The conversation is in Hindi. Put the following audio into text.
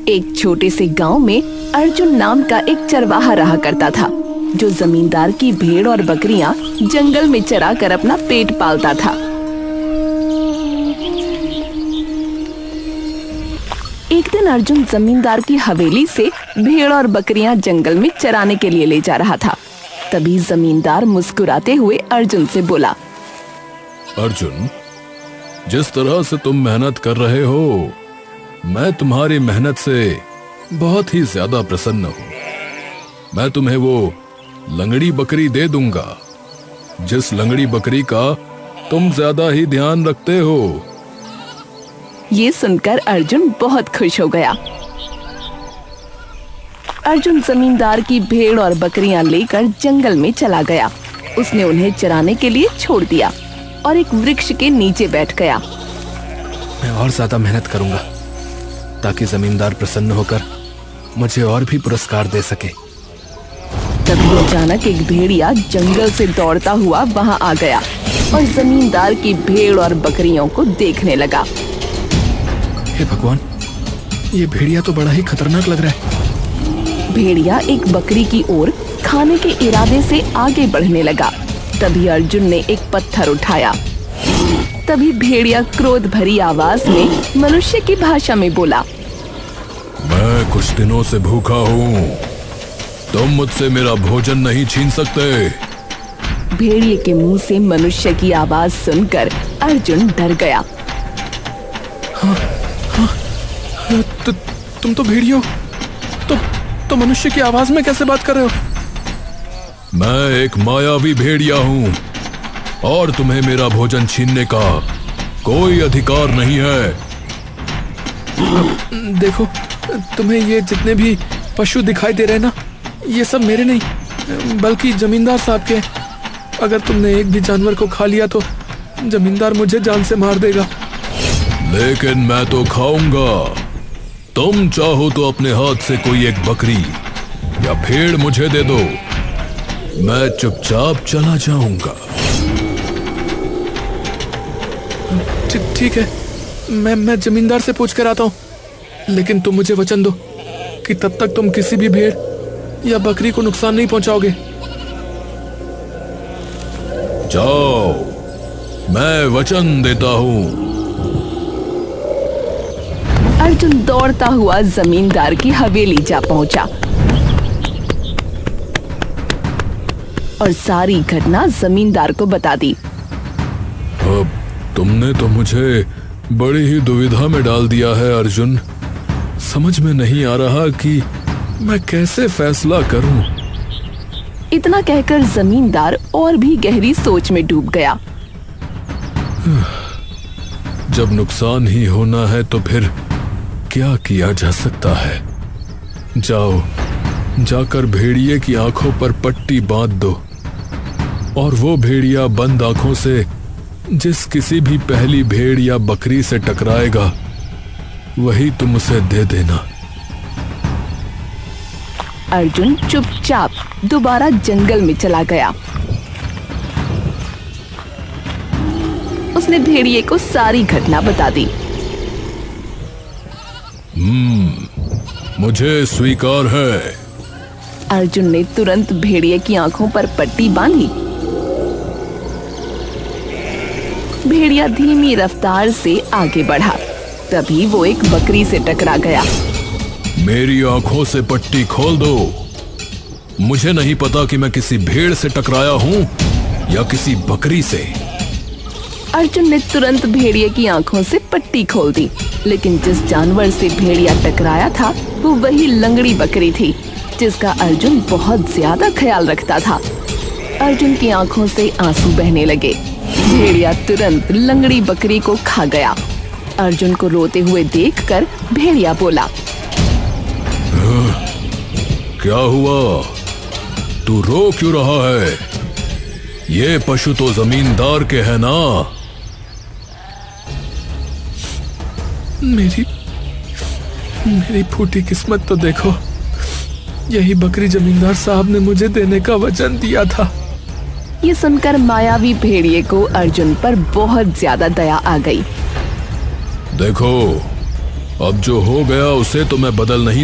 एक छोटे से गांव में अर्जुन नाम का एक चरवाहा रहा करता था, जो जमींदार की भेड़ और बकरियां जंगल में चरा कर अपना पेट पालता था। एक दिन अर्जुन जमींदार की हवेली से भेड़ और बकरियां जंगल में चराने के लिए ले जा रहा था। तभी जमींदार मुस्कुराते हुए अर्जुन से बोला, अर्जुन, जिस तरह से तुम मेहनत कर रहे हो, मैं तुम्हारी मेहनत से बहुत ही ज्यादा प्रसन्न हूँ। मैं तुम्हें वो लंगड़ी बकरी दे दूंगा, जिस लंगड़ी बकरी का तुम ज्यादा ही ध्यान रखते हो। ये सुनकर अर्जुन बहुत खुश हो गया। अर्जुन जमींदार की भेड़ और बकरियां लेकर जंगल में चला गया। उसने उन्हें चराने के लिए छोड़ दिया और एक वृक्ष के नीचे बैठ गया। मैं और ज्यादा मेहनत करूंगा ताकि जमींदार प्रसन्न होकर मुझे और भी पुरस्कार दे सके। तभी अचानक एक भेड़िया जंगल से दौड़ता हुआ वहां आ गया और जमींदार की भेड़ और बकरियों को देखने लगा। हे भगवान, ये भेड़िया तो बड़ा ही खतरनाक लग रहा है। भेड़िया एक बकरी की ओर खाने के इरादे से आगे बढ़ने लगा। तभी अर्जुन ने एक पत्थर उठाया। तभी भेड़िया क्रोध भरी आवाज में मनुष्य की भाषा में बोला, मैं कुछ दिनों से भूखा हूँ, तुम मुझसे मेरा भोजन नहीं छीन सकते। भेड़िए के मुंह से मनुष्य की आवाज सुनकर अर्जुन डर गया। तुम तो भेड़ियो, तो मनुष्य की आवाज में कैसे बात कर रहे हो? मैं एक मायावी भेड़िया हूँ और तुम्हें मेरा भोजन छीनने का कोई अधिकार नहीं है। देखो, तुम्हें ये जितने भी पशु दिखाई दे रहे हैं ना, ये सब मेरे नहीं बल्कि जमींदार साहब के। अगर तुमने एक भी जानवर को खा लिया तो जमींदार मुझे जान से मार देगा। लेकिन मैं तो खाऊंगा। तुम चाहो तो अपने हाथ से कोई एक बकरी या भेड़ मुझे दे दो, मैं चुपचाप चला जाऊंगा। ठीक है, मैं जमींदार से पूछ कर आता हूँ, लेकिन तुम मुझे वचन दो कि तब तक तुम किसी भी भेड़ या बकरी को नुकसान नहीं पहुंचाओगे। जाओ, मैं वचन देता हूँ। अर्जुन दौड़ता हुआ जमींदार की हवेली जा पहुंचा और सारी घटना जमींदार को बता दी। अब तुमने तो मुझे बड़ी ही दुविधा में डाल दिया है अर्जुन। समझ में नहीं आ रहा कि मैं कैसे फैसला करूं। इतना कहकर जमींदार और भी गहरी सोच में डूब गया। जब नुकसान ही होना है तो फिर क्या किया जा सकता है? जाओ, जाकर भेड़िए की आंखों पर पट्टी बांध दो और वो भेड़िया बंद आंखों से जिस किसी भी पहली भेड़ या बकरी से टकराएगा वही तुम उसे दे देना। अर्जुन चुपचाप दोबारा जंगल में चला गया। उसने भेड़िए को सारी घटना बता दी। मुझे स्वीकार है। अर्जुन ने तुरंत भेड़िए की आंखों पर पट्टी बांधी। भेड़िया धीमी रफ्तार से आगे बढ़ा। तभी वो एक बकरी से टकरा गया। मेरी आंखों से पट्टी खोल दो। मुझे नहीं पता कि मैं किसी भेड़ से टकराया हूं या किसी बकरी से। अर्जुन ने तुरंत भेड़िए की आंखों से पट्टी खोल दी, लेकिन जिस जानवर से भेड़िया टकराया था वो वही लंगड़ी बकरी थी, जिसका अर्जुन बहुत ज्यादा ख्याल रखता था। अर्जुन की आंखों से आंसू बहने लगे। भेड़िया तुरंत लंगड़ी बकरी को खा गया। अर्जुन को रोते हुए देखकर भेड़िया बोला, क्या हुआ? तू रो क्यों रहा है? ये पशु तो जमींदार के हैं ना। मेरी फूटी किस्मत तो देखो, यही बकरी जमींदार साहब ने मुझे देने का वचन दिया था। ये सुनकर मायावी भेड़िए को अर्जुन पर बहुत ज्यादा दया आ गई। देखो, अब जो हो गया उसे तो मैं बदल नहीं